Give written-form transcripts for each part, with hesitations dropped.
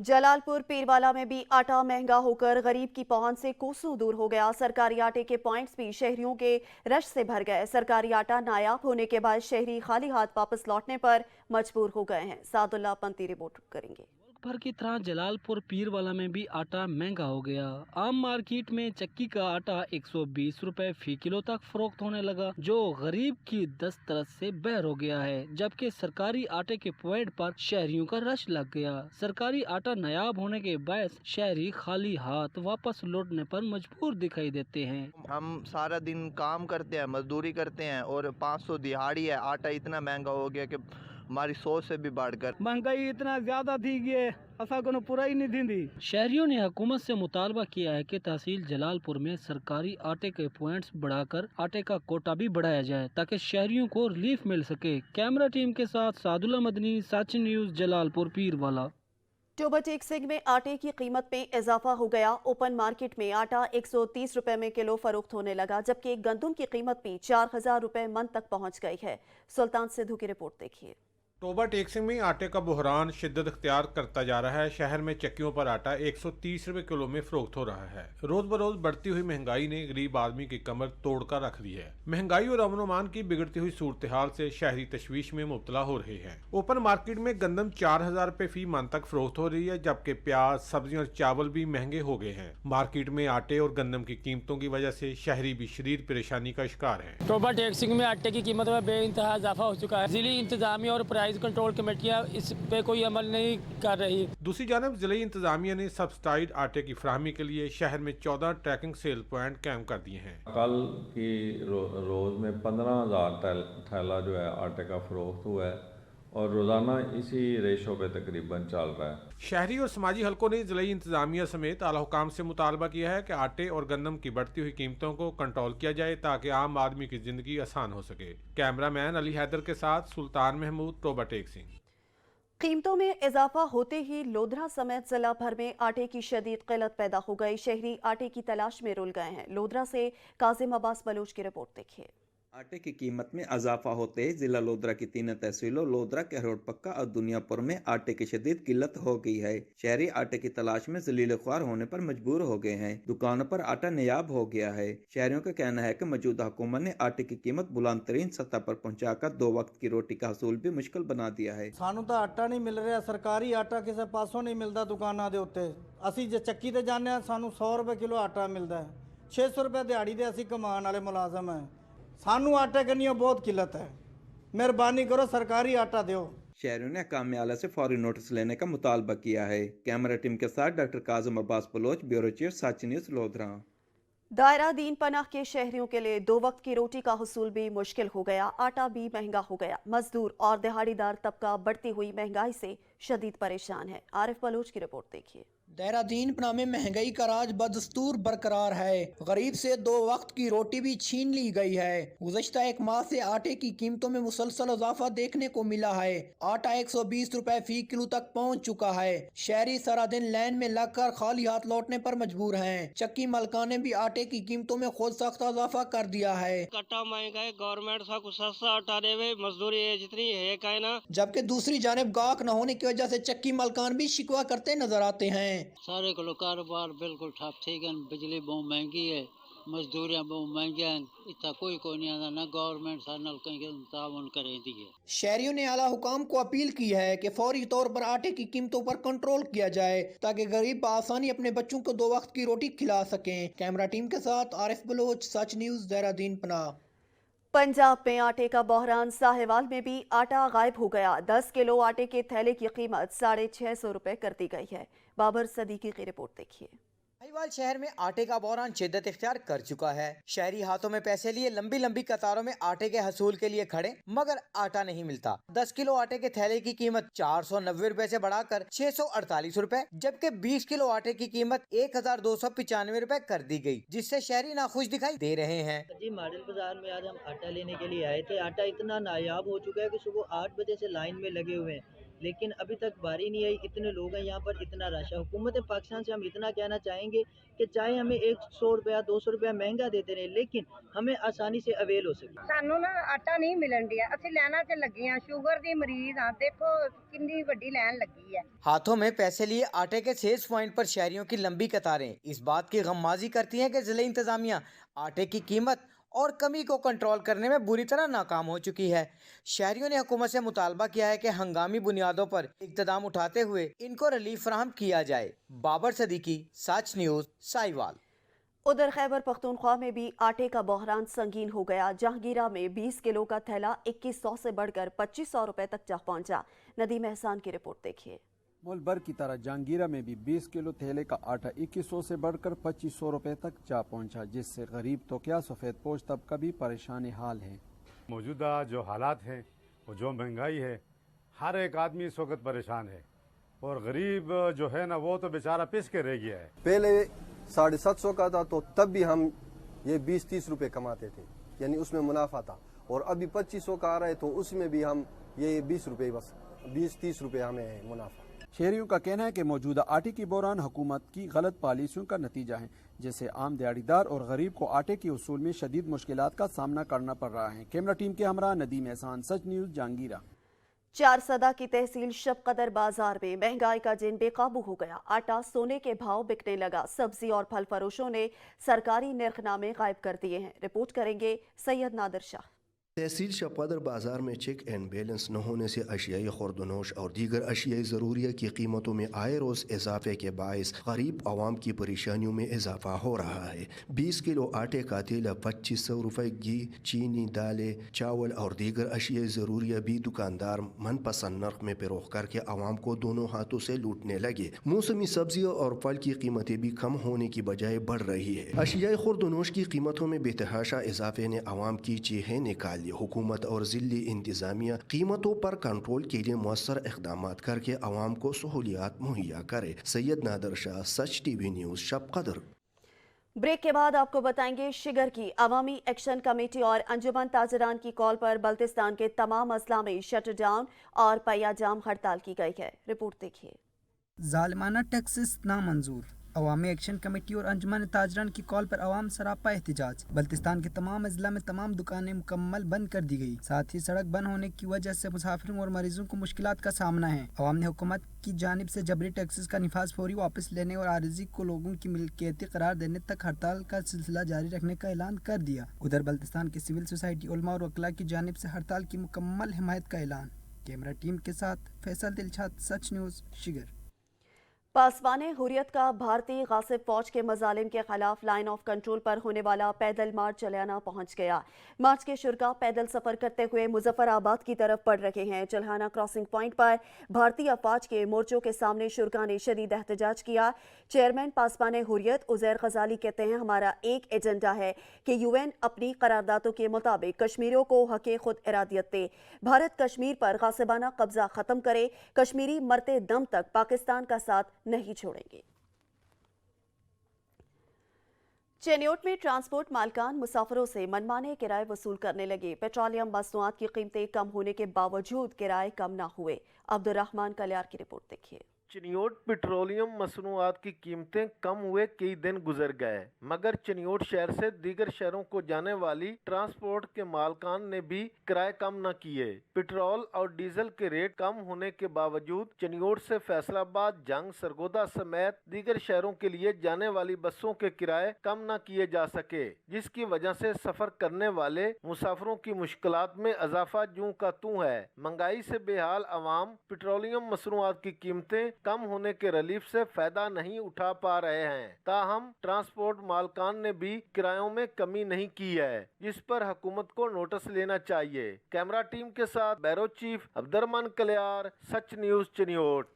जलालपुर पीरवाला में भी आटा महंगा होकर गरीब की पहुंच से कोसों दूर हो गया। सरकारी आटे के पॉइंट्स भी शहरियों के रश से भर गए। सरकारी आटा नायाब होने के बाद शहरी खाली हाथ वापस लौटने पर मजबूर हो गए हैं। सादुल्ला पंती रिपोर्ट करेंगे। भर की तरह जलालपुर पीरवाला में भी आटा महंगा हो गया। आम मार्केट में चक्की का आटा 120 रुपए फी किलो तक फरोख्त होने लगा, जो गरीब की दस्तरस से बहर हो गया है। जबकि सरकारी आटे के पॉइंट पर शहरियों का रश लग गया। सरकारी आटा नायाब होने के बायस शहरी खाली हाथ वापस लौटने पर मजबूर दिखाई देते हैं। हम सारा दिन काम करते हैं, मजदूरी करते हैं और 500 दिहाड़ी है। आटा इतना महंगा हो गया कि हमारी सोच से भी बढ़कर महंगाई इतना ज्यादा थी कि असा को पूरा ही नहीं थी। शहरियों ने हुकूमत से मुतालबा किया है कि तहसील जलालपुर में सरकारी आटे के पॉइंट्स बढ़ाकर आटे का कोटा भी बढ़ाया जाए ताकि शहरियों को रिलीफ मिल सके। कैमरा टीम के साथ सादुल्ला मदनी, सच न्यूज, जलालपुर पीरवाला। टोबा टेक्सिंग में आटे की कीमत में इजाफा हो गया। ओपन मार्केट में आटा 130 रुपए में किलो फरोख्त होने लगा, जबकि गंदम की कीमत भी 4000 रुपए मन तक पहुंच गई है। सुल्तान सिद्धू की रिपोर्ट देखिए। टोबा टेक्सिंग में आटे का बुहरान शिद्दत इख्तियार करता जा रहा है। शहर में चक्कियों पर आटा 130 रुपए किलो में फरोख्त हो रहा है। रोज बरोज बढ़ती हुई महंगाई ने गरीब आदमी की कमर तोड़कर रख दी है। महंगाई और अमन अमान की बिगड़ती हुई सूरत हाल से शहरी तशवीश में मुब्तला हो रहे हैं। ओपन मार्केट में गंदम 4000 रुपए फी मन तक फरोख्त हो रही है, जबकि प्याज, सब्जियां और चावल भी महंगे हो गए हैं। मार्केट में आटे और गंदम की कीमतों की वजह से शहरी भी शदीद परेशानी का शिकार है। टोबा टेक्सिंग में आटे की कीमत में बेइंतहा इजाफा हो चुका है। जिली इंतजामिया और प्राइस कंट्रोल कमेटियां इस पे कोई अमल नहीं कर रही। दूसरी जानब जिले इंतजामिया ने सब्सिडाइड आटे की फराहमी के लिए शहर में 14 ट्रैकिंग सेल पॉइंट कायम कर दिए हैं। कल की रोज में 15,000 थैला जो है आटे का फरोख्त हुआ है और रोजाना इसी रेशो पे तकरीबन चल रहा है। शहरी और समाजी हलकों ने जिले इंतजामिया समेत आला हुकाम से मुतालबा किया है कि आटे और गंदम की बढ़ती हुई कीमतों को कंट्रोल किया जाए ताकि आम आदमी की जिंदगी आसान हो सके। कैमरामैन अली हैदर के साथ सुल्तान महमूद, टोबा टेक्सिंग। कीमतों में इजाफा होते ही लोधरा समेत जिला भर में आटे की शदीद किल्लत पैदा हो गई। शहरी आटे की तलाश में रुल गए हैं। लोधरा से काजिम अब्बास बलूच की रिपोर्ट देखिए। आटे की कीमत में इजाफा होते ही जिला लोधरा की 3 तहसीलों लोधरा, कहरोड पक्का और दुनियापुर में आटे की शदीद किल्लत हो गई है। शहरी आटे की तलाश में जलील ख्वार होने पर मजबूर हो गए हैं। दुकानों पर आटा नायाब हो गया है। शहरियों का कहना है कि मौजूदा हुकूमत ने आटे की कीमत बुलंद तरीन सतह पर पहुँचाकर 2 वक्त की रोटी का हसूल भी मुश्किल बना दिया है। सानू तो आटा नहीं मिल रहा, सरकारी आटा किसी पासों नहीं मिलता। दुकाना दे उत्ते असी जे चक्की ते जाने आ, सानू 100 रुपए किलो आटा मिलता है। 600 रुपए दिहाड़ी दे असी कमान वाले मुलाजम है। सानू आटे की बहुत किल्लत है। मेहरबानी करो, सरकारी आटा दो। शहरियों ने हकाम आला से फौरी नोटिस लेने का मुतालबा किया है। कैमरा टीम के साथ doctor Kazim Abbas Baloch, bureau chief, Sach news, Lodhran. Daira Din पनाह के शहरियों के लिए 2 वक्त की रोटी का हुसूल भी मुश्किल हो गया। आटा भी महंगा हो गया। मजदूर और दिहाड़ीदार तबका बढ़ती हुई महंगाई से शदीद परेशान है। आरिफ बलूच की रिपोर्ट देखिए। दायरा दीन पनाह में महंगाई का राज बदस्तूर बरकरार है। गरीब से 2 वक्त की रोटी भी छीन ली गई है। गुज़श्ता 1 माह से आटे की कीमतों में मुसलसल इजाफा देखने को मिला है। आटा 120 रुपए फी किलो तक पहुंच चुका है। शहरी सारा दिन लाइन में लगकर खाली हाथ लौटने पर मजबूर हैं। चक्की मालिकान ने भी आटे की कीमतों में खुद सख्त इजाफा कर दिया है। आटा महंगा है, गवर्नमेंट सा कुछ सस्ता आटा देवे, मजदूरी जितनी है का ना। जबकि दूसरी जानिब गाहक न होने की वजह से चक्की मालिकान भी शिकवा करते नजर आते हैं। सारे को कारोबार बिल्कुल ठप ठीक है। बिजली बहुत महंगी है, मजदूरियाँ बहुत महंगी हैं। इतना कोई नहीं आता, ना गवर्नमेंट सा नल कहीं तावन करे दी है। शहरियों ने आला हुकाम को अपील की है कि फौरी तौर पर आटे की कीमतों पर कंट्रोल किया जाए ताकि गरीब बआसानी अपने बच्चों को 2 वक्त की रोटी खिला सकें। कैमरा टीम के साथ आरिफ बलोच, सच न्यूज, देहरादून पनाह। पंजाब में आटे का बहरान। साहिवाल में भी आटा गायब हो गया। 10 किलो आटे के थैले की कीमत 650 रुपए कर दी गई है। बाबर सदीकी की रिपोर्ट देखिए। साहिवाल शहर में आटे का बहरान शिद्दत इख्तियार कर चुका है। शहरी हाथों में पैसे लिए लंबी लंबी कतारों में आटे के हसूल के लिए खड़े, मगर आटा नहीं मिलता। 10 किलो आटे के थैले की कीमत 490 रुपए से बढ़ाकर 648 रुपए, जबकि 20 किलो आटे की कीमत 1295 रुपए कर दी गई, जिससे शहरी नाखुश दिखाई दे रहे हैं। जी, मॉडल बाजार में आज हम आटा लेने के लिए आए थे। आटा इतना नायाब हो चुका है कि सुबह 8 बजे से लाइन में लगे हुए हैं, لیکن ابھی تک باری نہیں آئی. اتنے لوگ ہیں یہاں پر, اتنا رش ہے. حکومت پاکستان سے ہم اتنا کہنا چاہیں گے کہ چاہے ہمیں 100 روپیہ 200 روپیہ مہنگا دیتے رہے, لیکن ہمیں آسانی سے اویل ہو سکے. ਸਾਨੂੰ ਨਾ ਆਟਾ ਨਹੀਂ ਮਿਲਣ ਡਿਆ. ਅਸੀਂ ਲੈਣਾ ਤੇ ਲੱਗੇ ਆ, ਸ਼ੂਗਰ ਦੀ ਮਰੀਜ਼ ਆ. ਦੇਖੋ ਕਿੰਨੀ ਵੱਡੀ ਲਾਈਨ ਲੱਗੀ ਹੈ. हाथों में पैसे लिए आटे के सेल्स पॉइंट पर शहरियों की लंबी कतारें इस बात की गम्माजी करती हैं कि जिले इंतजामिया आटे की कीमत और कमी को कंट्रोल करने में बुरी तरह नाकाम हो चुकी है. शहरियों ने हुकूमत से मुतालबा किया है कि हंगामी बुनियादों पर इक़्तिदाम उठाते हुए इनको रिलीफ फराहम किया जाए. बाबर सदीकी, सच न्यूज़, साहिवाल. उधर खैबर पख्तूनख्वा में भी आटे का बहरान संगीन हो गया. जहांगीरा में 20 किलो का थैला 2100 से बढ़कर 2500 रुपए तक जा पहुंचा. नदीम एहसान की रिपोर्ट देखिए. मुल्क भर की तरह जहांगीरा में भी 20 किलो थैले का आटा 2100 से बढ़कर 2500 रुपए तक जा पहुंचा, जिससे गरीब तो क्या सफ़ेद पोश तबका भी परेशान हाल है. मौजूदा जो हालात हैं और जो महंगाई है, हर एक आदमी इस वक्त परेशान है और गरीब जो है ना वो तो बेचारा पिस के रह गया है. पहले 750 का था तो तब भी हम ये 20-30 रुपए कमाते थे, यानी उसमें मुनाफा था. और अभी 2500 का आ रहा है तो उसमें भी हम ये 20 रुपए, बस 20-30 रुपए हमें मुनाफा. शहरियों का कहना है कि मौजूदा आटे की बहरान हुकूमत की गलत पॉलिसियों का नतीजा है, जिससे आम दिहाड़ीदार और गरीब को आटे के उसूल में शदीद मुश्किलात का सामना करना पड़ रहा है. कैमरा टीम के हमरा नदीम एहसान, सच न्यूज़, जहांगीरा. चारसदा की तहसील शबकदर बाजार में महंगाई का जिन बेकाबू हो गया. आटा सोने के भाव बिकने लगा. सब्जी और फल फरोशों ने सरकारी निर्खनामे गायब कर दिए हैं. रिपोर्ट करेंगे सैयद नादिर शाह. तहसील शबकदर बाजार में चेक एंड बैलेंस न होने से अशियाई खुर्दनोश और दीगर अशियाई ज़रूरिया की कीमतों में आए रोज़ इजाफे के बायस गरीब आवाम की परेशानियों में इजाफा हो रहा है. 20 किलो आटे का तेल 2500 रुपये, घी, चीनी, दालें, चावल और दीगर अशियाई ज़रूरिया भी दुकानदार मनपसंद नर्ख में फरोख्त करके आवाम को दोनों हाथों से लूटने लगे. मौसमी सब्जियों और फल की कीमतें भी कम होने की बजाय बढ़ रही है. अशियाई खुर्दनोश की कीमतों में बेतहाशा इजाफे ने आवाम की चीखें निकाली. हुकूमत और ज़िली इंतज़ामिया कीमतों पर कंट्रोल के लिए मौसर इक़दाम करके आवाम को सहूलियात मुहैया करे. सैयद नादिर शाह, सच टीवी न्यूज़, शबकदर. ब्रेक के बाद आपको बताएंगे शिगर की अवामी एक्शन कमेटी और अंजुमन ताजरान की कॉल पर बल्तिस्तान के तमाम अजला में शट डाउन और पहिया जाम हड़ताल की गई है. रिपोर्ट देखिए. जालिमाना टैक्सेस नामंजूर. अवामी एक्शन कमेटी और अंजुमन ताजरान की कॉल पर अवाम सरापा एहतजाज. बल्तिस्तान के तमाम अजला में तमाम दुकानें मुकम्मल बंद कर दी गई. साथ ही सड़क बंद होने की वजह से मुसाफिरों और मरीजों को मुश्किलात का सामना है. अवाम ने हुकूमत की जानिब से जबरी टैक्सेस का निफाज फौरी वापस लेने और आरिजी को लोगों की मिल्कियती करार देने तक हड़ताल का सिलसिला जारी रखने का ऐलान कर दिया. उधर बल्तिस्तान की सिविल सोसाइटी, उलमा और वकला की जानिब से हड़ताल की मुकम्मल हिमायत का ऐलान. कैमरा टीम के साथ फैसल दिलशाद, सच न्यूज़, शिगर. पासवाने हुर्रियत का भारतीय गासिब फौज के मजालिम के खिलाफ लाइन ऑफ कंट्रोल पर होने वाला पैदल मार्च चलियाना पहुंच गया. मार्च के शुरा पैदल सफर करते हुए मुजफ्फराबाद की तरफ बढ़ रहे हैं. चल्हाना क्रॉसिंग पॉइंट पर भारतीय अफवाज के मोर्चों के सामने शुरा ने शदीद एहतजाज किया. चेयरमैन पासवाने हुर्रियत उजैर गजाली कहते हैं, हमारा एक एजेंडा है कि यूएन अपनी करारदादों के मुताबिक कश्मीरियों को हक़ खुद इरादियत दे. भारत कश्मीर पर गासिबाना कब्जा खत्म करे. कश्मीरी मरते दम तक पाकिस्तान का साथ नहीं छोड़ेंगे. चेन्योट में ट्रांसपोर्ट मालकान मुसाफिरों से मनमाने किराए वसूल करने लगे. पेट्रोलियम मसनूआत की कीमतें कम होने के बावजूद किराए कम न हुए. अब्दुर्रहमान कल्यार की रिपोर्ट देखिए. चिन्योट पेट्रोलियम मसनूआत की कीमतें कम हुए कई दिन गुजर गए, मगर चिन्योट शहर से दीगर शहरों को जाने वाली ट्रांसपोर्ट के मालकान ने भी किराए कम न किए. पेट्रोल और डीजल के रेट कम होने के बावजूद चिन्योट से फैसलाबाद, जंग, सरगोदा समेत दीगर शहरों के लिए जाने वाली बसों के किराए कम न किए जा सके, जिसकी वजह से सफर करने वाले मुसाफिरों की मुश्किलात में इजाफा जूं का तूं है. महंगाई से बेहाल अवाम पेट्रोलियम मसनूआत की कीमतें कम होने के रिलीफ से फायदा नहीं उठा पा रहे हैं. ताहम ट्रांसपोर्ट मालकान ने भी किरायों में कमी नहीं की है, जिस पर हुकूमत को नोटिस लेना चाहिए. कैमरा टीम के साथ ब्यूरो चीफ अब्दुर्रहमान कल्यार, सच न्यूज़, चिन्योट.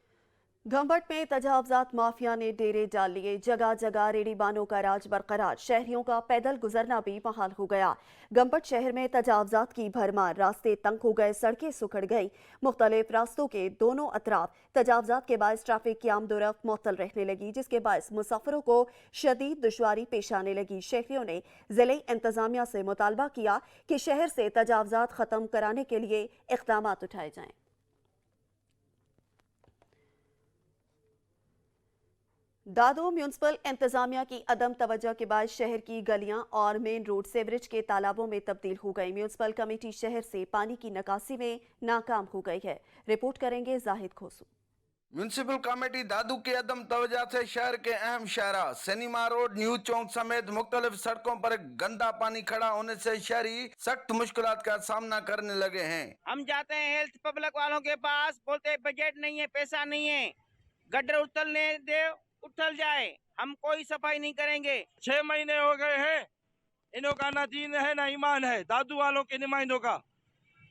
गंबट में तजावजात माफिया ने डेरे डाल लिए. जगह जगह रेड़ीबानों का राज बरकरार. शहरियों का पैदल गुजरना भी महाल हो गया. गंबट शहर में तजावजात की भरमार. रास्ते तंग हो गए, सड़कें सुखड़ गई. मुख्तलिफ रास्तों के दोनों अतराफ तजावजात के बायस ट्रैफिक की आमदोरफ्त मुअत्तल रहने लगी, जिसके बायस मुसाफिरों को शदीद दुश्वारी पेश आने लगी. शहरियों ने जिले इंतजामिया से मुतालबा किया कि शहर से तजावजात खत्म कराने के लिए इक़दामात उठाए जाएं. दादू म्यूनसिपल इंतजामिया की अदम तवज्जो के बाद शहर की गलियां और मेन रोड सीवरेज के तालाबों में तब्दील हो गई। म्यूनसिपल कमेटी शहर से पानी की निकासी में नाकाम हो गई है। रिपोर्ट करेंगे जाहिद खोसू। म्यूनसिपल कमेटी दादू की अदम तवज्जो से शहर के अहम शाहरा सिनेमा रोड, न्यू चौक समेत मुख्तलिफ सड़कों पर गंदा पानी खड़ा होने से शहरी सख्त मुश्किलात का सामना करने लगे हैं। हम जाते हैं हेल्थ पब्लिक वालों के पास, बोलते हैं बजट नहीं है, पैसा नहीं है, गड्ढे उतरने दे, उठल जाए, हम कोई सफाई नहीं करेंगे। 6 महीने हो गए हैं, इन्हों का ना दीन है ना ईमान है दादू वालों के नुमाइंदों का।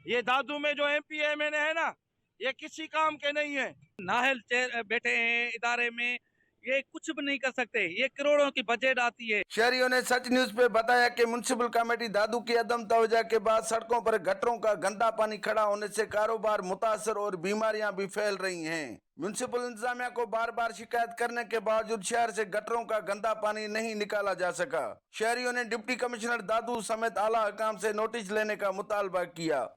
ये दादू में जो MP MNA है ना, ये किसी काम के नहीं है। नाहल बैठे हैं इदारे में, ये कुछ भी नहीं कर सकते, ये करोड़ों की बजट आती है। शहरियों ने सच न्यूज पे बताया कि म्युनिसिपल कमेटी दादू की अदम तवज्जो के बाद सड़कों पर गटरों का गंदा पानी खड़ा होने से कारोबार मुतासर और बीमारियां भी फैल रही हैं। म्युनिसिपल इंतजामिया को बार बार शिकायत करने के बावजूद शहर से गटरों का गंदा पानी नहीं निकाला जा सका। शहरियों ने डिप्टी कमिश्नर दादू समेत आला हकाम से नोटिस लेने का मुतालबा किया।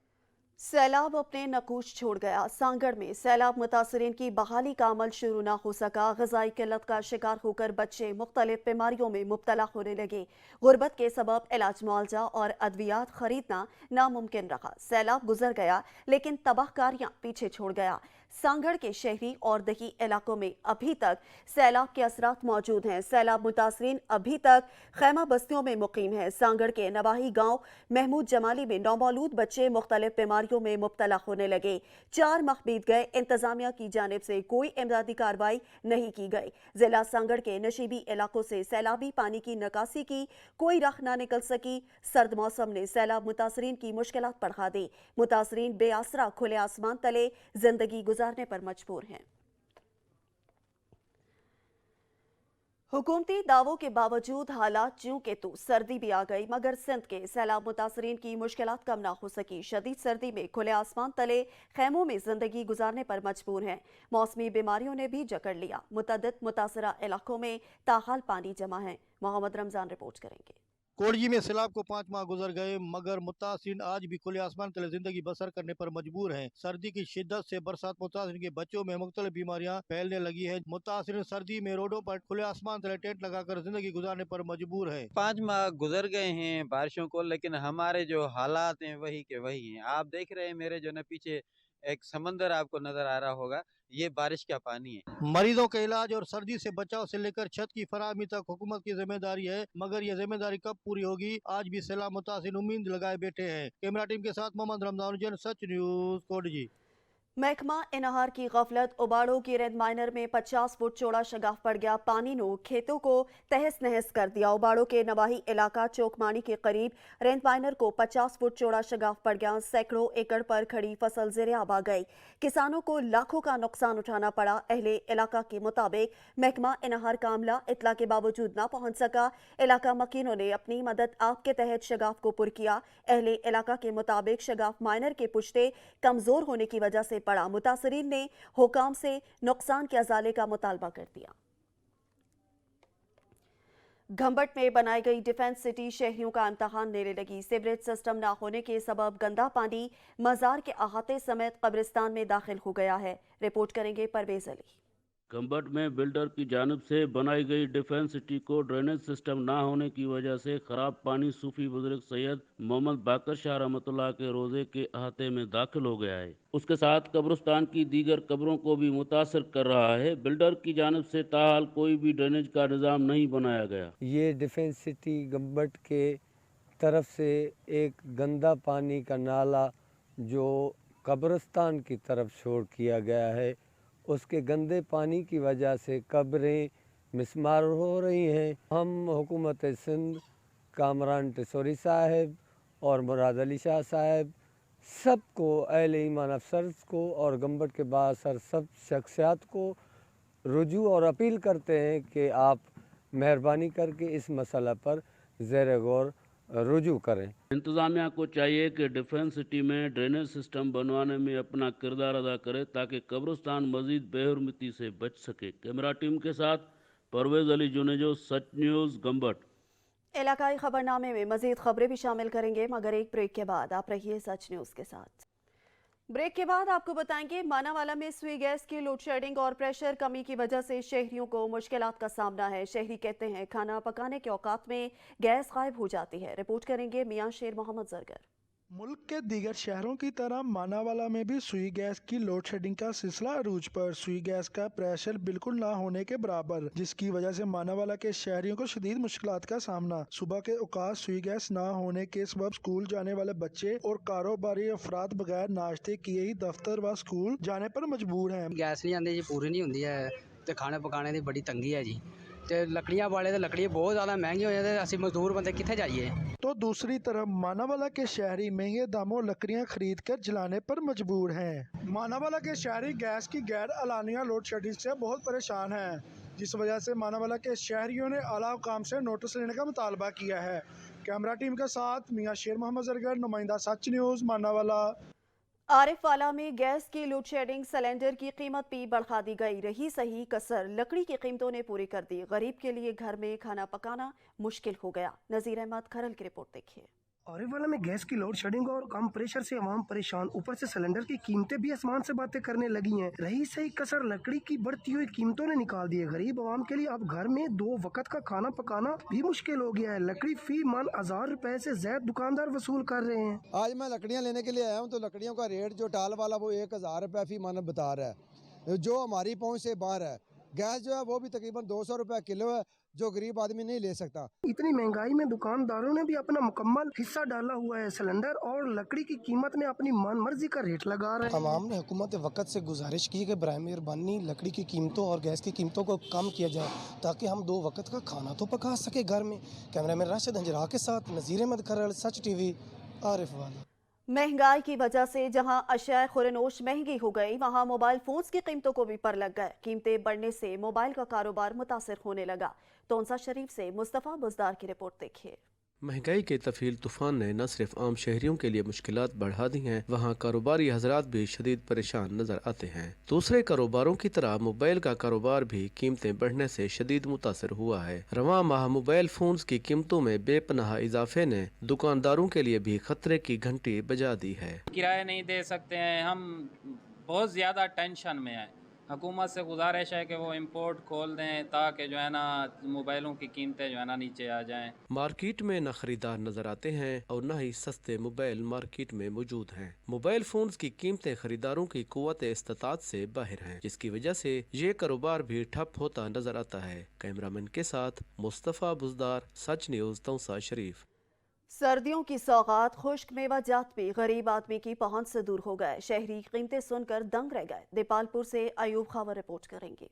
सैलाब अपने नकूश छोड़ गया। सांगड़ में सैलाब मुतासरीन की बहाली का अमल शुरू न हो सका। ग़िज़ाई किल्लत का शिकार होकर बच्चे मुख्तलिफ बीमारियों में मुब्तला होने लगे। गुर्बत के सबब इलाज मुआवजा और अद्वियात खरीदना नामुमकिन रहा। सैलाब गुजर गया लेकिन तबाहकारियाँ पीछे छोड़ गया। सांगड़ के शहरी और दही इलाकों में अभी तक सैलाब के असरात मौजूद हैं। सैलाब मुतासरीन अभी तक खैमा बस्तियों में मुकीम हैं। सांगड़ के नवाही गांव महमूद जमाली में नौमौलूद बच्चे मुख्तलिफ बीमारियों में मुब्तला होने लगे। 4 माह बीत गए, इंतजामिया की जानिब से कोई इमदादी कार्रवाई नहीं की गई। जिला सांगड़ के नशीबी इलाकों से सैलाबी पानी की निकासी की कोई राह न निकल सकी। सर्द मौसम ने सैलाब मुतासरीन की मुश्किलात बढ़ा दी। मुतासरीन बेआसरा खुले आसमान तले जिंदगी गुजारने पर मजबूर हैं। हुकूमती दावों के बावजूद हालात ज्यों के त्यों सर्दी भी आ गई, मगर सिंध के सैलाब मुतासरीन की मुश्किलात कम ना हो सकी। शदीद सर्दी में खुले आसमान तले खैमों में जिंदगी गुजारने पर मजबूर हैं। मौसमी बीमारियों ने भी जकड़ लिया। मुतअद्दिद मुतासरा इलाकों में ताहाल पानी जमा है। मोहम्मद रमजान रिपोर्ट करेंगे। कोड़जी में सैलाब को 5 माह गुजर गए, मगर मुतासिरीन आज भी खुले आसमान तले जिंदगी बसर करने पर मजबूर हैं। सर्दी की शिद्दत से बरसात मुतासिरीन के बच्चों में मुख्तलिफ बीमारियां फैलने लगी है। मुतासिरीन सर्दी में रोडों पर खुले आसमान तले टेंट लगाकर जिंदगी गुजारने पर मजबूर है। 5 माह गुजर गए हैं बारिशों को, लेकिन हमारे जो हालात हैं वही के वही हैं। आप देख रहे हैं मेरे जो न पीछे एक समंदर आपको नजर आ रहा होगा, ये बारिश का पानी है। मरीजों के इलाज और सर्दी से बचाव से लेकर छत की फराहमी तक हुकूमत की जिम्मेदारी है, मगर ये जिम्मेदारी कब पूरी होगी, आज भी सैलाब मुतासिर उम्मीद लगाए बैठे हैं। कैमरा टीम के साथ मोहम्मद रमजान, सच न्यूज कोटजी। महकमा इनहार की गफलत। उबाड़ो की रेंद माइनर में 50 फुट चौड़ा शगाफ पड़ गया। पानी ने खेतों को तहस नहस कर दिया। उबाड़ो के नवाही इलाका चौकमानी के करीब रेंद माइनर को 50 फुट चौड़ा शगाफ पड़ गया। सैकड़ों एकड़ पर खड़ी फसल ज़ेरे-आब आ गई। किसानों को लाखों का नुकसान उठाना पड़ा। अहले इलाका के मुताबिक महकमा इनहार का अमला इतला के बावजूद ना पहुंच सका। इलाका मकीनों ने अपनी मदद आप के तहत शगाफ को पुर किया। अहले इलाका के मुताबिक शगाफ माइनर के पुश्ते कमजोर होने की वजह से पड़ा। मुतासरीन ने हुकाम से नुकसान के अजाले का मुतालबा कर दिया। घंबट में बनाई गई डिफेंस सिटी शहरियों का इम्तहान लेने लगी। सीवरेज सिस्टम न होने के सबब गंदा पानी मजार के अहाते समेत कब्रिस्तान में दाखिल हो गया है। रिपोर्ट करेंगे परवेज अली। घंबट में बिल्डर की जानिब से बनाई गई डिफेंस सिटी को ड्रेनेज सिस्टम ना होने की वजह से खराब पानी सूफी बुजुर्ग सैयद मोहम्मद बाकर शाह रहमतुल्लाह के रोजे के अहाते में दाखिल हो गया है। उसके साथ कब्रिस्तान की दीगर कब्रों को भी मुतासर कर रहा है। बिल्डर की जानिब से ताहाल कोई भी ड्रेनेज का निज़ाम नहीं बनाया गया। ये डिफेंस सिटी घंबट के तरफ से एक गंदा पानी का नाला जो कब्रिस्तान की तरफ छोड़ किया गया है, उसके गंदे पानी की वजह से कब्रें मिसमार हो रही हैं। हम हुकूमत सिंध, कामरान टिसोरी साहब और मुराद अली शाह साहब सबको, अहले ईमान अफसर्स को और घंबट के बासर सब शख्सियात को रुजू और अपील करते हैं कि आप मेहरबानी करके इस मसला पर ज़ेर गौर रुजू करें। इंतज़ामिया को चाहिए कि डिफेंस सिटी में ड्रेनेज सिस्टम बनवाने में अपना किरदार अदा करे ताकि कब्रिस्तान मजीद बेहरमती से बच सके। कैमरा टीम के साथ परवेज अली जुनेजो, सच न्यूज़ घंबट। इलाकाई खबरनामे में मजीद खबरें भी शामिल करेंगे, मगर एक ब्रेक के बाद आप रहिए सच न्यूज़ के साथ। ब्रेक के बाद आपको बताएंगे मानावाला में सुई गैस की लोड शेडिंग और प्रेशर कमी की वजह से शहरियों को मुश्किलात का सामना है। शहरी कहते हैं खाना पकाने के औकात में गैस गायब हो जाती है। रिपोर्ट करेंगे मियां शेर मोहम्मद जरगर। मुल्क के दीगर शहरों की तरह मानावाला में भी सुई गैस की लोड शेडिंग का सिलसिला अरूज पर। सुई गैस का प्रेशर बिल्कुल ना होने के बराबर, जिसकी वजह से मानावाला के शहरियों को शदीद मुश्किलात का सामना। सुबह के औकात सुई गैस ना होने के सबब स्कूल जाने वाले बच्चे और कारोबारी अफराद बगैर नाश्ते किए ही दफ्तर व स्कूल जाने पर मजबूर हैं। गैस नहीं आती जी, पूरी नहीं होती है तो खाने पकाने की बड़ी तंगी है जी। ते लकड़ियां वाले तो लकड़ियां बहुत ज़्यादा महंगी हो जाती, असं मजदूर बंदे कितने जाइए। तो दूसरी तरफ मानावाला के शहरी महंगे दामों लकड़ियां खरीद कर जलाने पर मजबूर हैं। मानावाला के शहरी गैस की गैर अलानिया लोड शेडिंग से बहुत परेशान हैं, जिस वजह से मानावाला के शहरियों ने आला हुकाम से नोटिस लेने का मुतालबा किया है। कैमरा टीम के साथ मियां शेर मोहम्मद जरगर, नुमाइंदा सच न्यूज़, मानावाला। आरिफवाला में गैस की लोड शेडिंग, सिलेंडर की कीमत भी बढ़ा दी गई। रही सही कसर लकड़ी की कीमतों ने पूरी कर दी। गरीब के लिए घर में खाना पकाना मुश्किल हो गया। नजीर अहमद खरल की रिपोर्ट देखिए। आरिफवाला में गैस की लोड शेडिंग और कम प्रेशर से आवाम परेशान, ऊपर से सिलेंडर की कीमतें भी आसमान से बातें करने लगी हैं। रही सही कसर लकड़ी की बढ़ती हुई कीमतों ने निकाल दी है। गरीब आवाम के लिए अब घर में 2 वक्त का खाना पकाना भी मुश्किल हो गया है। लकड़ी फी मन 1000 रुपए से ज्यादा दुकानदार वसूल कर रहे हैं। आज मैं लकड़ियाँ लेने के लिए आया हूँ तो लकड़ियों का रेट जो टाल वाला वो 1000 रुपये फी मन बता रहा है, जो हमारी पहुँच से बाहर है। गैस जो है वो भी तकरीबन 200 रुपये किलो है, जो गरीब आदमी नहीं ले सकता। इतनी महंगाई में दुकानदारों ने भी अपना मुकम्मल हिस्सा डाला हुआ है। सिलेंडर और लकड़ी की कीमत में अपनी मन मर्जी का रेट लगा रहे हैं। अवाम ने हुकूमत वक्त से गुजारिश की कि बराए मेहरबानी लकड़ी की कीमतों और गैस की कीमतों को कम किया जाए ताकि हम 2 वक्त का खाना तो पका सके घर में। कैमरामैन राशिद अंजरा के साथ नज़ीर अहमद खरल, सच टीवी, आरिफवाला। महंगाई की वजह से जहां अशिया खुरनोश महंगी हो गई, वहां मोबाइल फोन्स की कीमतों को भी पर लग गए। कीमतें बढ़ने से मोबाइल का कारोबार मुतासिर होने लगा। तोनसा शरीफ से मुस्तफ़ा बुज़दार की रिपोर्ट देखिए। महंगाई के तफील तूफान ने न सिर्फ आम शहरियों के लिए मुश्किलात बढ़ा दी हैं, वहाँ कारोबारी हजरात भी शदीद परेशान नजर आते हैं। दूसरे कारोबारों की तरह मोबाइल का कारोबार भी कीमतें बढ़ने से शदीद मुतासर हुआ है। रवां माह मोबाइल फोन्स की कीमतों में बेपनाह इजाफे ने दुकानदारों के लिए भी खतरे की घंटी बजा दी है। किराया नहीं दे सकते हैं, हम बहुत ज़्यादा टेंशन में हैं। हुकूमत से गुजारिश है कि वो इंपोर्ट खोल दें ताकि जो है ना मोबाइलों की कीमतें जो है ना नीचे आ जाएं। मार्केट में न खरीदार नजर आते हैं और न ही सस्ते मोबाइल मार्केट में मौजूद हैं। मोबाइल फोन्स की कीमतें खरीदारों की कुव्वत इस्तात से बाहर हैं, जिसकी वजह से ये कारोबार भी ठप होता नजर आता है। कैमरामैन के साथ मुस्तफ़ा बुज़दार, सच न्यूज़, तौसा शरीफ। सर्दियों की सौगात खुश्क मेवा जात भी गरीब आदमी की पहुंच से दूर हो गए। शहरी कीमतें सुनकर दंग रह गए। दीपालपुर से अयूब खावर रिपोर्ट करेंगे।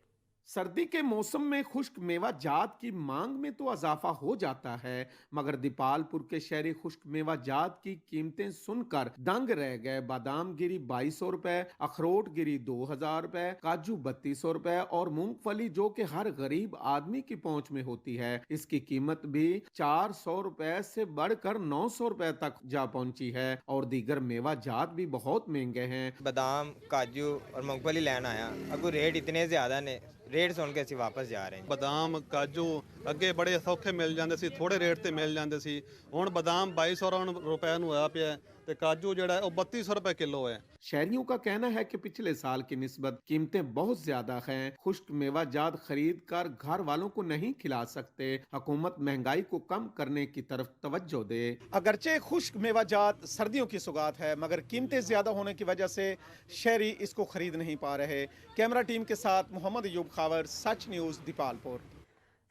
सर्दी के मौसम में खुश्क मेवा जात की मांग में तो इजाफा हो जाता है, मगर दीपालपुर के शहरी खुश्क मेवा जात की कीमतें सुनकर दंग रह गए। बादाम गिरी 2200 रुपए, अखरोट गिरी 2000 रुपए, काजू 3200 रुपए और मूंगफली जो कि हर गरीब आदमी की पहुंच में होती है, इसकी कीमत भी 400 रुपए से बढ़कर 900 रुपए तक जा पहुंची है। और दीगर मेवा जात भी बहुत महंगे हैं। बादाम, काजू और मूंगफली लेना आया, अगू रेट इतने ज्यादा ने, रेट सुन के ਅਸੀਂ ਵਾਪਸ ਜਾ ਰਹੇ ਹਾਂ। ਬਾਦਾਮ, ਕਾਜੂ ਅੱਗੇ ਬੜੇ ਸੌਖੇ ਮਿਲ ਜਾਂਦੇ ਸੀ, ਥੋੜੇ ਰੇਟ ਤੇ ਮਿਲ ਜਾਂਦੇ ਸੀ। ਹੁਣ ਬਾਦਾਮ 2200 ਰੁਪਏ ਨੂੰ ਹੋਇਆ ਪਿਆ ਤੇ ਕਾਜੂ ਜਿਹੜਾ ਉਹ 3200 रुपए किलो है। शहरियों का कहना है कि पिछले साल की निस्बत कीमतें बहुत ज्यादा हैं। खुश्क मेवा जात खरीद कर घर वालों को नहीं खिला सकते। हुकूमत महंगाई को कम करने की तरफ तवज्जो दे। अगरचे खुश्क मेवा जात सर्दियों की सौगात है, मगर कीमतें ज्यादा होने की वजह से शहरी इसको खरीद नहीं पा रहे। कैमरा टीम के साथ मोहम्मद अयूब खावर, सच न्यूज़, दीपालपुर।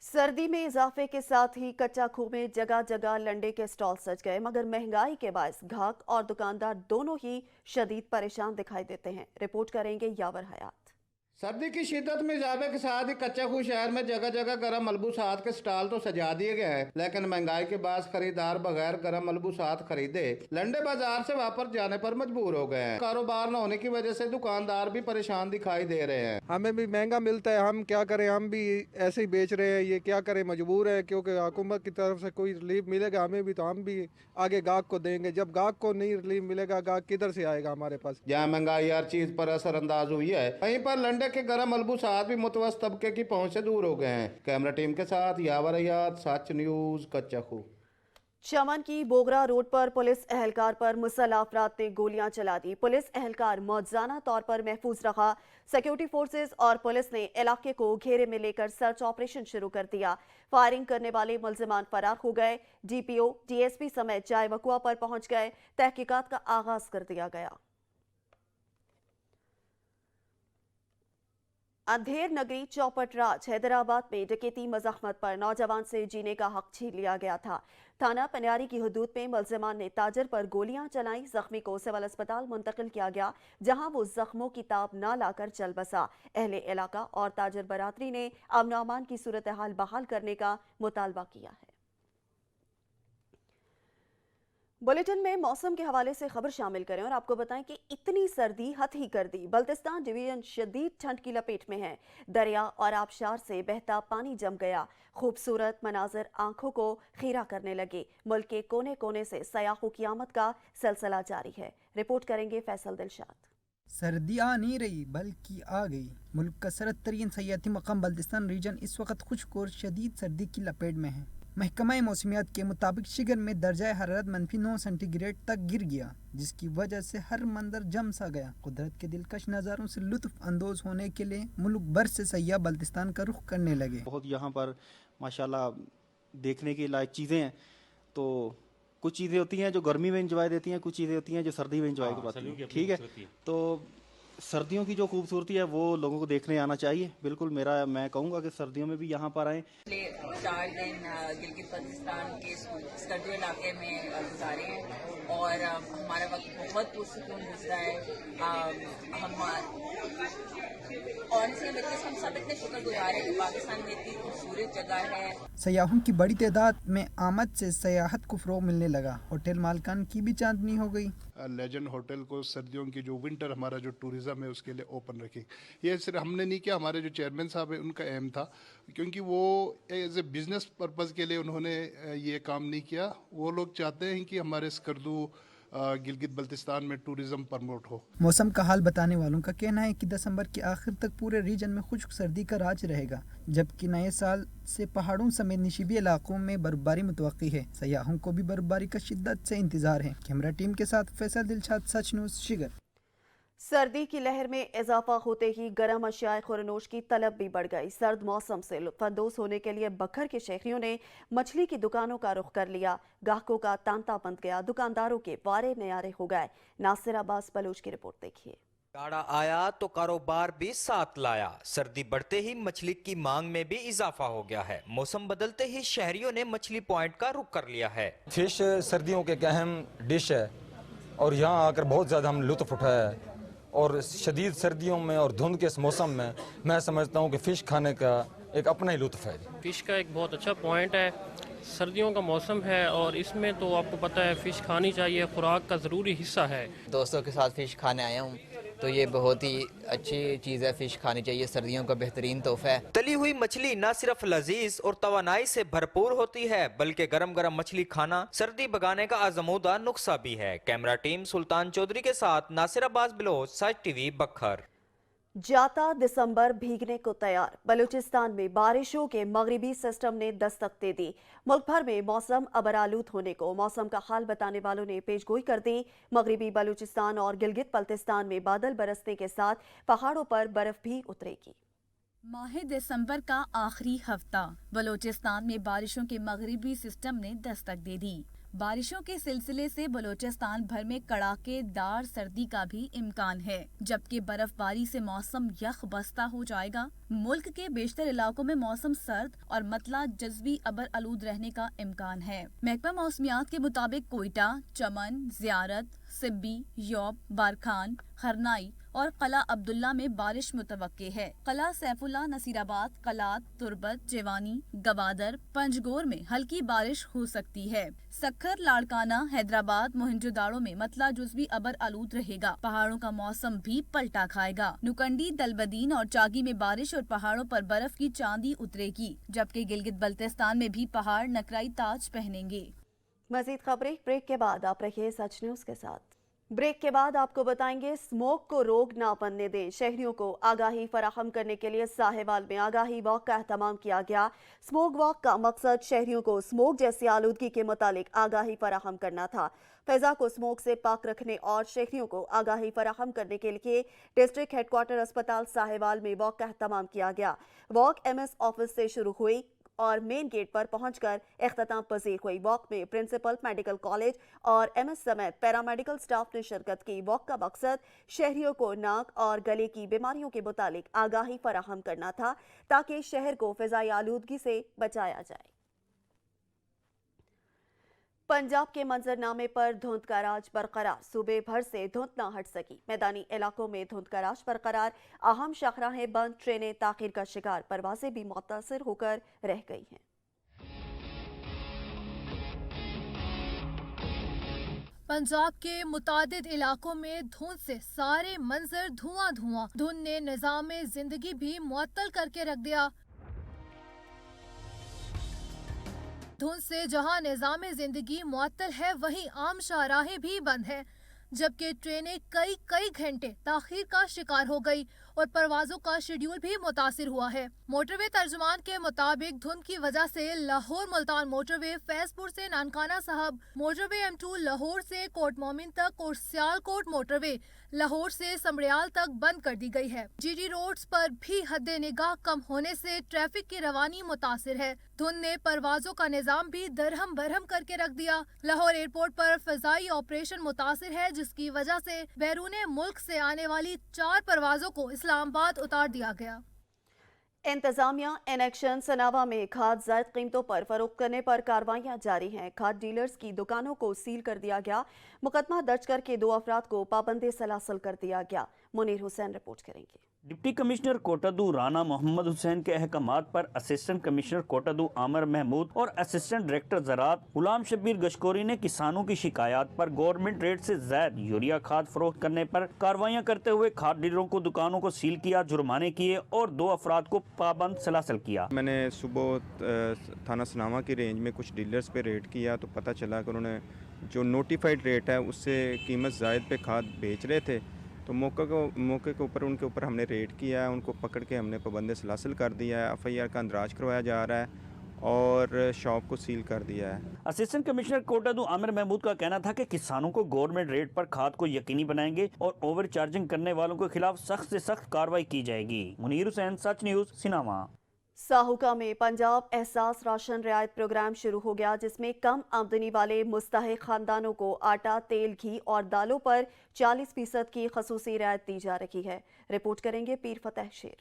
सर्दी में इजाफे के साथ ही कच्चा खूह में जगह जगह लंडे के स्टॉल सज गए, मगर महंगाई के बायस ग्राहक और दुकानदार दोनों ही शदीद परेशान दिखाई देते हैं। रिपोर्ट करेंगे यावर हयात। सर्दी की शिद्दत में इजाफे के साथ ही कच्चा खूह शहर में जगह जगह गर्म मलबूसात के स्टॉल तो सजा दिए गए हैं, लेकिन महंगाई के बाद खरीदार बगैर गर्म मलबूसात खरीदे लंडे बाजार से वापस जाने पर मजबूर हो गए हैं। कारोबार न होने की वजह से दुकानदार भी परेशान दिखाई दे रहे हैं। हमें भी महंगा मिलता है, हम क्या करें, हम भी ऐसे ही बेच रहे हैं। ये क्या करें, मजबूर है, क्योंकि हुकूमत की तरफ से कोई रिलीफ मिलेगा हमें भी तो हम भी आगे गाहक को देंगे। जब गाहक को नहीं रिलीफ मिलेगा, गाहक किधर से आएगा हमारे पास। जहाँ महंगाई हर चीज पर असरअंदाज हुई है, वहीं पर लंडे के गर्म मलबूसात भी मुतवस्सित तबके की पहुंच से दूर हो गए हैं। कैमरा टीम के साथ यावर हयात, सच न्यूज़, कच्चा खूह। चमन की बोगरा रोड पर पुलिस एहलकार पर मुसल्लह अफराद ने गोलियां चला दी। पुलिस एहलकार मौजूदा तौर पर महफूज रहा। सिक्योरिटी फोर्सेस और पुलिस ने इलाके को घेरे में लेकर सर्च ऑपरेशन शुरू कर दिया। फायरिंग करने वाले मुलजिमान फरार हो गए। डीपीओ, डीएसपी समेत जाए वकुआ पर पहुंच गए। तहकीकात का आगाज कर दिया गया। अंधेर नगरी चौपट राज हैदराबाद में डकैती मज़ाहमत पर नौजवान से जीने का हक छीन लिया गया था। थाना पनियारी की हदूद में मुलजिमान ने ताजर पर गोलियां चलाई। जख्मी को सिविल अस्पताल मुंतकिल किया गया, जहां वो जख्मों की ताब ना लाकर चल बसा। अहले इलाका और ताजर बरादरी ने अमन अमान की सूरत हाल बहाल करने का मुतालबा किया है। बुलेटिन में मौसम के हवाले से खबर शामिल करें और आपको बताएं कि इतनी सर्दी हद ही कर दी। बल्तिस्तान डिवीजन शदीद ठंड की लपेट में है। दरिया और आबशार से बहता पानी जम गया। खूबसूरत मनाजर आंखों को खीरा करने लगे। मुल्क के कोने कोने से सयाहों की आमद का सिलसिला जारी है। रिपोर्ट करेंगे फैसल दिलशाद। सर्दी आ नहीं रही बल्कि आ गई। मुल्क का सरद तरीन सयाहती मकाम बल्तिस्तान रीजन इस वक्त खुश्क और शदीद सर्दी की लपेट में है। महकमा मौसमियात के मुताबिक शिगर में दर्जा हरारत -9 सेंटीग्रेड तक गिर गया, जिसकी वजह से हर मंजर जम सा गया। कुदरत के दिलकश नज़ारों से लुत्फ अंदोज होने के लिए मुल्क भर से सयाह बल्तिस्तान का रुख करने लगे। बहुत यहाँ पर माशाल्लाह देखने के लायक चीज़ें हैं। तो कुछ चीज़ें होती हैं जो गर्मी में इंजॉय देती हैं, कुछ चीज़ें होती हैं जो सर्दी में इंजॉय करवाती हैं। ठीक है, तो सर्दियों की जो खूबसूरती है वो लोगों को देखने आना चाहिए। बिल्कुल मैं कहूँगा कि सर्दियों में भी यहाँ पर आएँ। 4 दिन गिलगित बल्तिस्तान के सर्दी इलाके में गुजारे हैं और हमारा वक्त बहुत पुरसुकून गुजरा है। हम सब इतने शुक्रगुजार हैं कि पाकिस्तान में इतनी खूबसूरत जगह है। सयाहों की बड़ी तादाद में आमद से सयाहत को फ़रोग़ मिलने लगा। होटल मालकान की भी चांदनी हो गई। लेजेंड होटल को सर्दियों की जो विंटर हमारा जो टूरिज़्म है उसके लिए ओपन रखें। ये सिर्फ हमने नहीं किया, हमारे जो चेयरमैन साहब है उनका एम था, क्योंकि वो एज ए बिज़नेस पर्पज़ के लिए उन्होंने ये काम नहीं किया। वो लोग चाहते हैं कि हमारे स्कर्दू गिलगित बल्तिस्तान में टूरिज़्म प्रमोट हो। मौसम का हाल बताने वालों का कहना है कि दिसंबर के आखिर तक पूरे रीजन में खुश्क सर्दी का राज रहेगा, जबकि नए साल से पहाड़ों समेत निशिबी इलाकों में बर्फबारी मुतवक्की है। सयाहों को भी बर्फबारी का शिद्दत से इंतजार है। कैमरा टीम के साथ फैसल दिलशाद, सच न्यूज़, शिगर। सर्दी की लहर में इजाफा होते ही गर्म अशियाए खुरनोश की तलब भी बढ़ गई। सर्द मौसम से लुत्फानंदोज होने के लिए बखर के शहरियों ने मछली की दुकानों का रुख कर लिया। गाहकों का तांता बंध गया, दुकानदारों के वारे न्यारे हो गए। नासिर अब्बास बलूच की रिपोर्ट देखिए। गाड़ा आया तो कारोबार भी साथ लाया। सर्दी बढ़ते ही मछली की मांग में भी इजाफा हो गया है। मौसम बदलते ही शहरियों ने मछली पॉइंट का रुख कर लिया है। फिश सर्दियों के एक अहम डिश है और यहाँ आकर बहुत ज़्यादा हम लुत्फ उठाया है। और शदीद सर्दियों में और धुंध के इस मौसम में मैं समझता हूँ कि फ़िश खाने का एक अपना ही लुत्फ है। फ़िश का एक बहुत अच्छा पॉइंट है। सर्दियों का मौसम है और इसमें तो आपको पता है फ़िश खानी चाहिए, खुराक का ज़रूरी हिस्सा है। दोस्तों के साथ फ़िश खाने आया हूँ तो ये बहुत ही अच्छी चीज़ है। फ़िश खानी चाहिए, सर्दियों का बेहतरीन तोहफा है। तली हुई मछली न सिर्फ लजीज और तवानाई से भरपूर होती है, बल्कि गरम गरम मछली खाना सर्दी भगाने का आजमूदा नुस्खा भी है। कैमरा टीम सुल्तान चौधरी के साथ नासिर अब्बास बलोच, सच टीवी, बखर। जाता दिसंबर भीगने को तैयार। बलूचिस्तान में बारिशों के मगरिबी सिस्टम ने दस्तक दे दी। मुल्क भर में मौसम अबरालूद होने को मौसम का हाल बताने वालों ने पेशगोई कर दी। मगरिबी बलूचिस्तान और गिलगित बल्तिस्तान में बादल बरसने के साथ पहाड़ों पर बर्फ भी उतरेगी। माह दिसंबर का आखिरी हफ्ता बलूचिस्तान में बारिशों के मगरिबी सिस्टम ने दस्तक दे दी। बारिशों के सिलसिले से बलूचिस्तान भर में कड़ाकेदार सर्दी का भी इम्कान है, जबकि बर्फबारी से मौसम यख बस्ता हो जाएगा। मुल्क के बेशतर इलाकों में मौसम सर्द और मतला जज़वी अबर आलूद रहने का इम्कान है। महकमा मौसमियात के मुताबिक कोयटा, चमन, ज़ियारत, सिब्बी, यौब, बारखान, खरनाई और कला अब्दुल्ला में बारिश मुतवक्के है। कला सैफुल्ला, नसीराबाद, कलात, तुरबत, जेवानी, गवादर, पंजगोर में हल्की बारिश हो सकती है। सक्खर, लाड़काना, हैदराबाद, मोहनजोदाड़ो में मतला जुज़वी अबर आलूद रहेगा। पहाड़ों का मौसम भी पलटा खाएगा। नुकंडी, दलबदीन और चागी में बारिश और पहाड़ों पर बर्फ की चांदी उतरेगी, जबकि गिलगित बल्तिस्तान में भी पहाड़ नकराई ताज पहनेंगे। मजीद खबरें ब्रेक के बाद। आप रहिए सच न्यूज़ के साथ। ब्रेक के बाद आपको बताएंगे स्मोक को रोक ना बनने दें, शहरियों को आगाही फराहम करने के लिए साहिवाल में आगाही वॉक का एहतमाम किया गया। स्मोक वॉक का मकसद शहरियों को स्मोक जैसी आलूदगी के मुतालिक आगाही फराहम करना था। फैजा को स्मोक से पाक रखने और शहरियों को आगाही फराहम करने के लिए डिस्ट्रिक्ट हेडक्वार्टर अस्पताल साहिवाल में वॉक का एहतमाम किया गया। वॉक MS ऑफिस से शुरू हुई और मेन गेट पर पहुंचकर इख्तिताम पजीर हुई। वॉक में प्रिंसिपल, मेडिकल कॉलेज और MS समेत पैरामेडिकल स्टाफ ने शिरकत की। वॉक का मकसद शहरियों को नाक और गले की बीमारियों के मुतालिक आगाही फराहम करना था ताकि शहर को फिजाई आलूदगी से बचाया जाए। पंजाब के मंजरनामे पर धुंध का राज बरकरार, सूबे भर से धुंध न हट सकी। मैदानी इलाकों में धुंध का राज बरकरार, अहम शाहराहें बंद, ट्रेनें ताखीर का शिकार, परवाजें भी मुतासिर होकर रह गई हैं। पंजाब के मुतादिद इलाकों में धुंध से सारे मंजर धुआं धुआं। धुंध ने निजाम जिंदगी भी मुअत्तल करके रख दिया। धुंध से जहां निजाम जिंदगी मुअत्तल है, वहीं आम शाहराहें भी बंद हैं, जबकि ट्रेनें कई घंटे ताखीर का शिकार हो गई और परवाजों का शेड्यूल भी मुतासिर हुआ है। मोटरवे तर्जुमान के मुताबिक धुंध की वजह से लाहौर मुल्तान मोटरवे, फैजपुर से नानकाना साहब मोटरवे, M2 लाहौर से कोट मोमिन तक और सियालकोट मोटरवे लाहौर से समड़ियाल तक बंद कर दी गई है। GD रोड्स पर भी हद निगाह कम होने से ट्रैफिक की रवानी मुतासिर है। धुंध ने परवाजों का निजाम भी दरहम बरहम करके रख दिया। लाहौर एयरपोर्ट पर फिजाई ऑपरेशन मुतासिर है, जिसकी वजह से बैरून मुल्क से आने वाली 4 परवाजों को इस्लामाबाद उतार दिया गया। इंतजामिया इनेक्शन सनावा में खाद ज़ायद कीमतों पर फरोख्त करने पर कार्रवाइयां जारी हैं। खाद डीलर्स की दुकानों को सील कर दिया गया। मुकदमा दर्ज करके 2 अफराद को पाबंद सलासल कर दिया गया। मुनीर हुसैन रिपोर्ट करेंगे। डिप्टी कमिश्नर कोटादू राना मोहम्मद हुसैन के अहकामात पर असिस्टेंट कमिश्नर कोटादू आमिर महमूद और असिस्टेंट डायरेक्टर ज़राअत गुलाम शब्बीर गशकोरी ने किसानों की शिकायत पर गवर्नमेंट रेट से ज्यादा यूरिया खाद फरोख्त करने पर कार्रवाइयां करते हुए खाद डीलरों को दुकानों को सील किया, जुर्माने किए और 2 अफराद को पाबंद सलासल किया। मैंने सुबह थाना सनावा की रेंज में कुछ डीलर्स पे रेड किया तो पता चला कि उन्होंने जो नोटिफाइड रेट है उससे कीमत ज़ायद पे खाद बेच रहे थे। तो मौके के ऊपर उनके ऊपर हमने रेड किया है, उनको पकड़ के हमने पाबंद सलासल कर दिया है। FIR का अंदराज करवाया जा रहा है और शॉप को सील कर दिया है। असिस्टेंट कमिश्नर कोटादू आमिर महमूद का कहना था कि किसानों को गवर्नमेंट रेट पर खाद को यकीनी बनाएंगे और ओवर चार्जिंग करने वालों के खिलाफ सख्त से सख्त कार्रवाई की जाएगी। मुनीर हुसैन, सच न्यूज़, सिनामा। साहुका में पंजाब एहसास राशन रियायत प्रोग्राम शुरू हो गया, जिसमें कम आमदनी वाले मुस्तहिक खानदानों को आटा, तेल, घी और दालों पर 40% की खसूसी रियायत दी जा रही है। रिपोर्ट करेंगे पीर फतेह शेर।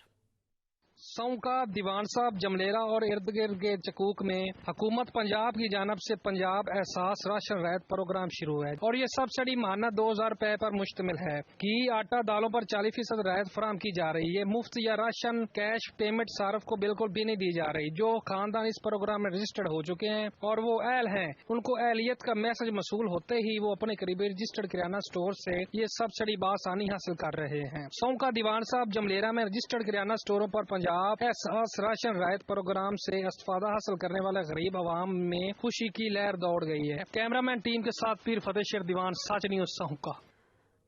सौका, दीवान साहब, जमलेरा और इर्द गिर्द के चकूक में हुकूमत पंजाब की जानब से पंजाब एहसास राशन रियायत प्रोग्राम शुरू है और ये सब्सिडी माहाना 2000 रुपए पर मुश्तमिल है। घी, आटा, दालों पर 40% रियायत फराम की जा रही है। मुफ्त या राशन कैश पेमेंट सार्फ को बिल्कुल भी नहीं दी जा रही। जो खानदान इस प्रोग्राम में रजिस्टर्ड हो चुके हैं और वो अहल हैं, उनको अहलियत का मैसेज मसूल होते ही वो अपने करीबी रजिस्टर्ड किराना स्टोर से ये सब्सिडी बासानी हासिल कर रहे हैं। सौका, दीवान साहब, जमलेरा में रजिस्टर्ड किराना स्टोरों पर पंजाब एहसास राशन रियायत प्रोग्राम से इस्तेफादा हासिल करने वाले गरीब आवाम में खुशी की लहर दौड़ गई है। कैमरामैन टीम के साथ पीर फतेह शेर, दीवान, सच न्यूज़, साहुका।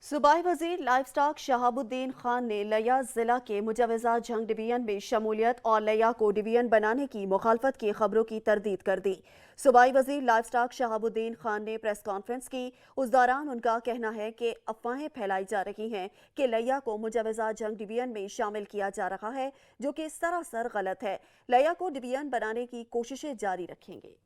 सूबाई वजीर लाइफ स्टॉक शहाबुद्दीन खान ने लिया जिला के मुजवजा जंग डिवीजन में शमूलियत और लिया को डिवीजन बनाने की मुखालफत की खबरों की तरदीद कर दी। सूबाई वजीर लाइफ स्टॉक शहाबुद्दीन खान ने प्रेस कॉन्फ्रेंस की। उस दौरान उनका कहना है कि अफवाहें फैलाई जा रही हैं कि लिया को मुजवजा जंग डिवीजन में शामिल किया जा रहा है, जो कि सरासर गलत है। लिया को डिवीजन बनाने की कोशिशें जारी रखेंगे।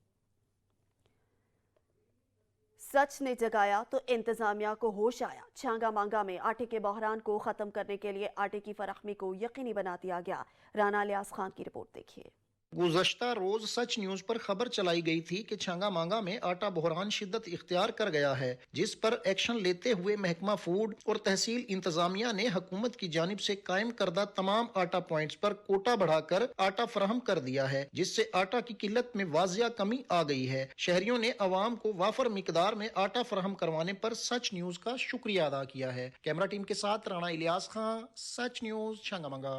सच ने जगाया तो इंतजामिया को होश आया। छांगा मांगा में आटे के बहरान को खत्म करने के लिए आटे की फराखमी को यकीनी बना दिया गया। राना इलियास खान की रिपोर्ट देखिए। गुज़श्ता रोज सच न्यूज पर खबर चलाई गई थी कि छांगा मांगा में आटा बहरान शिद्दत इख्तियार कर गया है, जिस पर एक्शन लेते हुए महकमा फूड और तहसील इंतजामिया ने हुकूमत की जानिब से कायम करदा तमाम आटा पॉइंट्स पर कोटा बढ़ाकर आटा फराहम कर दिया है, जिससे आटा की किल्लत में वाजिया कमी आ गई है। शहरियों ने अवाम को वाफर मिकदार में आटा फराहम करवाने पर सच न्यूज का शुक्रिया अदा किया है। कैमरा टीम के साथ राना इलियास खान, सच न्यूज, छांगा मांगा।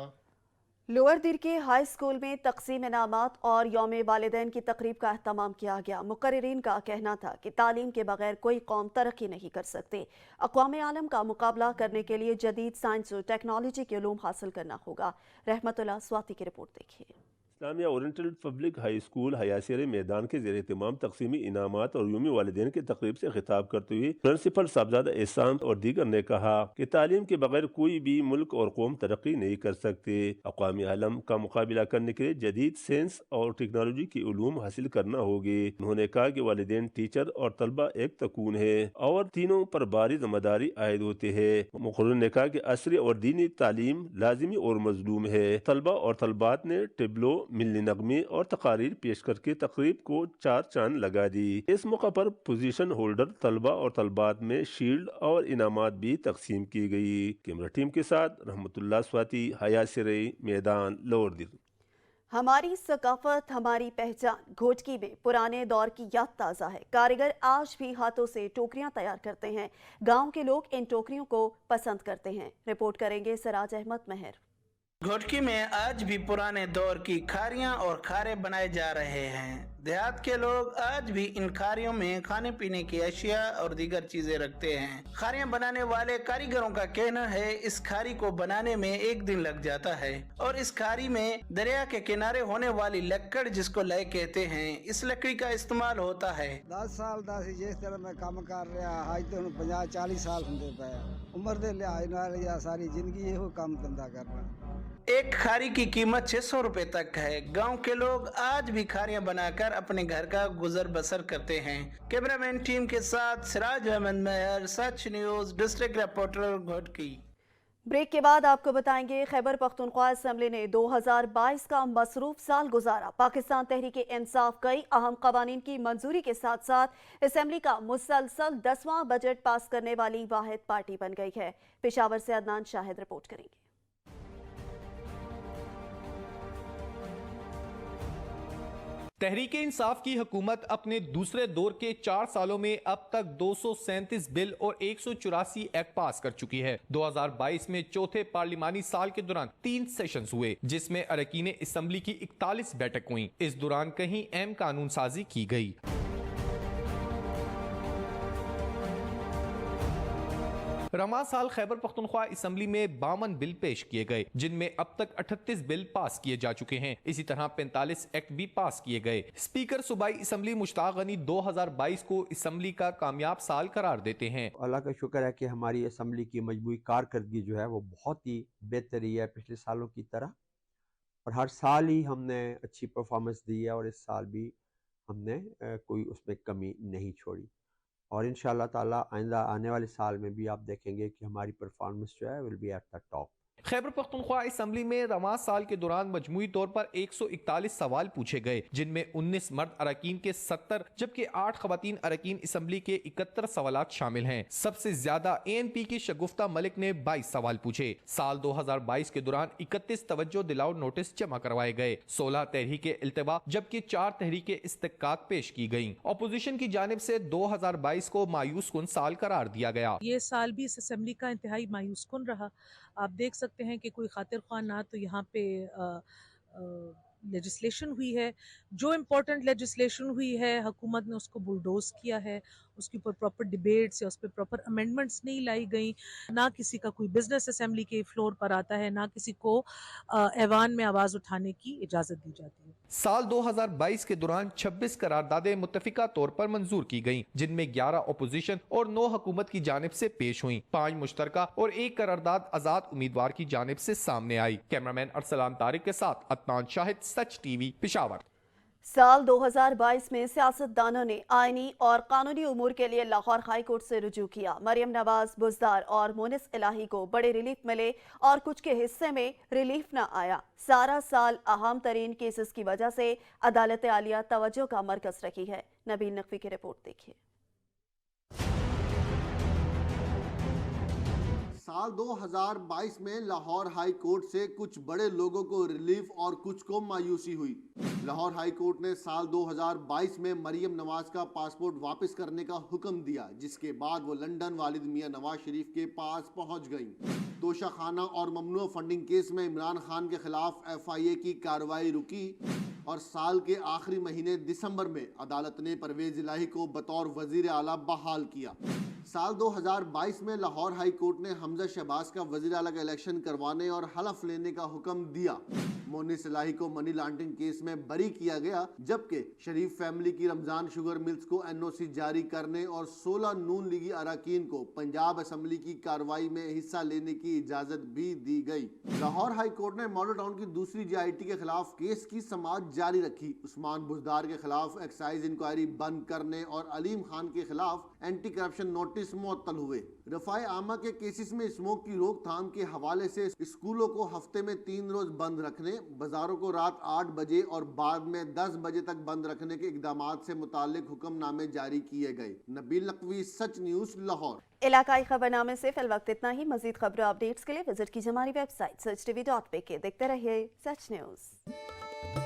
लोअर दिर के हाई स्कूल में तकसीम इनामात और यौम वालिदैन की तकरीब का अहतमाम किया गया। मुकर्रिरीन का कहना था कि तालीम के बगैर कोई कौम तरक्की नहीं कर सकती। अक़वाम आलम का मुकाबला करने के लिए जदीद साइंस और टेक्नोलॉजी के उलूम हासिल करना होगा। रहमतुल्लाह स्वाति की रिपोर्ट देखिए। Islamia oriental public high school हयासियर मैदान के ज़ेर एहतमाम तकसीमी इनामात और यूमी वालिदैन की तकरीब से खिताब करते हुए प्रिंसिपल साहबजादा एहसान और दीगर ने कहा कि तालीम के बगैर कोई भी मुल्क और कौम तरक्की नहीं कर सकते। अक़वामी आलम का मुकाबला करने के लिए जदीद साइंस और टेक्नोलॉजी के उलूम हासिल करना होगी। उन्होंने कहा कि वालिदैन, टीचर और तलबा एक तकून है और तीनों पर भारी जिम्मेदारी आयद होती है। मुक़र्रिर ने कहा कि असरी और दीनी तालीम लाजिमी और मजलूम है। तलबा और तलबात ने टिबलो, मिलनी नगमे और तकारीर पेश करके तकरीब को 4 चांद लगा दी। इस मौका पर पोजीशन होल्डर तलबा और तलबात में शील्ड और इनामात भी तकसीम की गई। कैमरा टीम के साथ रहमतुल्लाह स्वाति, हयासिर मैदान, लोअर दिर। हमारी सकाफत हमारी पहचान। घोटकी में पुराने दौर की याद ताज़ा है। कारीगर आज भी हाथों से टोकरियां तैयार करते हैं। गांव के लोग इन टोकरियों को पसंद करते हैं। रिपोर्ट करेंगे सिराज अहमद महर। घोटकी में आज भी पुराने दौर की खारियां और खारे बनाए जा रहे हैं। देहात के लोग आज भी इन खारियों में खाने पीने की अशिया और दीगर चीजें रखते हैं। खारियां बनाने वाले कारीगरों का कहना है इस खारी को बनाने में 1 दिन लग जाता है और इस खारी में दरिया के किनारे होने वाली लकड़ जिसको लय कहते हैं, इस लकड़ी का इस्तेमाल होता है। 10 साल जिस तरह मैं काम कर रहा आज तो 50-40 साल होंगे पे उम्र दे लिहाज नाल या सारी जिंदगी यही काम धंधा करना। एक खारी की कीमत 600 रुपए तक है। गांव के लोग आज भी खारियां बनाकर अपने घर का गुजर बसर करते हैं। कैमरामैन टीम के साथ Siraj Ahmed Mahar, Sach news, district reporter Ghotki. Break के बाद आपको बताएंगे खैबर पख्तूनख्वा असेंबली ने 2022 का मसरूफ साल गुजारा। पाकिस्तान तहरीक इंसाफ कई अहम कवानीन की मंजूरी के साथ साथ असेंबली का मुसलसल 10वां बजट पास करने वाली वाहिद पार्टी बन गई है। पेशावर से अदनान शाहिद रिपोर्ट करेंगे। तहरीक इंसाफ की हुकूमत अपने दूसरे दौर के 4 सालों में अब तक 237 बिल और 184 एक्ट पास कर चुकी है। 2022 में चौथे पार्लिमानी साल के दौरान 3 सेशंस हुए जिसमें अरकीन असेंबली की 41 बैठक हुई। इस दौरान कहीं अहम कानून साजी की गई। रवां साल खैबर पख्तूनख्वा असेंबली में 52 बिल पेश किए गए जिनमें अब तक 38 बिल पास किए जा चुके हैं। इसी तरह 45 एक्ट भी पास किए गए। स्पीकर सूबाई असेंबली मुश्ताक गनी 2022 को असेंबली का कामयाब साल करार देते हैं। अल्लाह का शुक्र है कि हमारी असेंबली की मजमूई कारकर्दगी जो है वो बहुत ही बेहतर रही है पिछले सालों की तरह, और हर साल ही हमने अच्छी परफॉर्मेंस दी है और इस साल भी हमने कोई उसमें कमी नहीं छोड़ी। और इंशाअल्लाह ताला आइंदा आने वाले साल में भी आप देखेंगे कि हमारी परफॉर्मेंस जो है will be at the top. Khyber Pakhtunkhwa assembly में रवां साल के दौरान मजमूई तौर पर 141 सवाल पूछे गए जिनमें 19 मर्द अरकीन के 70 जबकि 8 खवातीन अरकीन असेंबली के 71 सवालात शामिल हैं। सबसे ज्यादा ANP की शगुफ्ता मलिक ने 22 सवाल पूछे। साल 2022 के दौरान 31 तवज्जो दिलाओ नोटिस जमा करवाए गए, 16 तहरीके इल्तिवा जबकि 4 तहरीके इस्तिकाक पेश की गयी। अपोजिशन की जानिब से 2022 को मायूस कुन साल करार दिया गया। ये साल भी इस असेंबली का इंतहाई मायूस कुन रहा। आप देख सकते हैं कि कोई खातिर ख्वाह ना तो यहाँ पे लेजिस्लेशन हुई है, जो इम्पोर्टेंट लेजिस्लेशन हुई है हुकूमत ने उसको बुलडोज किया है, उसके ऊपर प्रॉपर डिबेट्स या उस पर प्रॉपर अमेंडमेंट्स नहीं लाई गई। ना किसी का कोई बिजनेस असेंबली के फ्लोर पर आता है, ना किसी को ऐवान में आवाज़ उठाने की इजाज़त दी जाती है। साल 2022 के दौरान 26 करारदादें मुत्तफिका तौर पर मंजूर की गईं, जिनमें 11 अपोजिशन और 9 हुकूमत की जानिब से पेश हुई। 5 मुश्तरका और 1 करारदाद आजाद उम्मीदवार की जानिब से सामने आई। कैमरामैन अरसलान तारिक के साथ अदनान शाहिद, सच टीवी, पेशावर। साल 2022 में सियासतदानों ने आईनी और कानूनी उमूर के लिए लाहौर हाई कोर्ट से रुजू किया। मरियम नवाज, बुज़दार और मोनिस इलाही को बड़े रिलीफ मिले और कुछ के हिस्से में रिलीफ न आया। सारा साल अहम तरीन केसेस की वजह से अदालत आलिया तवज्जो का मरकज रही है। नबील नकवी की रिपोर्ट देखिए। साल 2022 में लाहौर हाई कोर्ट से कुछ बड़े लोगों को रिलीफ और कुछ को मायूसी हुई। लाहौर हाई कोर्ट ने साल 2022 में मरियम नवाज का पासपोर्ट वापस करने का हुक्म दिया, जिसके बाद वो लंदन वालिद मियां नवाज शरीफ के पास पहुंच गईं। तोशा खाना और ममनुआ फंडिंग केस में इमरान खान के खिलाफ FIA की कार्रवाई रुकी और साल के आखिरी महीने दिसंबर में अदालत ने परवेज इलाही को बतौर वजीर आला बहाल किया। साल 2022 में लाहौर हाई कोर्ट ने हमजा शहबाज का वजीर आला का इलेक्शन करवाने और हलफ लेने का हुक्म दिया। मोनिस इलाही को मनी लॉन्ड्रिंग केस में बरी किया गया, जबकि शरीफ फैमिली की रमजान शुगर मिल्स को NOC जारी करने और 16 नून लीगी अरकान को पंजाब असेंबली की कार्रवाई में हिस्सा लेने की इजाजत भी दी गई। लाहौर हाई कोर्ट ने मॉडल टाउन की दूसरी GIT के खिलाफ केस की समाअत जारी रखी। उस्मान बुजदार के खिलाफ एक्साइज इंक्वायरी बंद करने और अलीम खान के खिलाफ एंटी करप्शन नोटिस मुअत्तल हुए। रफाए आमा के केसेस में स्मोक की रोकथाम के हवाले से स्कूलों को हफ्ते में 3 रोज बंद रखने, बाजारों को रात 8 बजे और बाद में 10 बजे तक बंद रखने के इकदामात से मुतालिक हुक्मनामे जारी किए गए। नबील नकवी, सच न्यूज, लाहौर। इलाकाई खबरनामे से फिल वक्त इतना ही। मजीद खबरों अपडेट्स के लिए विजिट कीजिए हमारी वेबसाइट searchtv.pk। देखते रहिए सच न्यूज।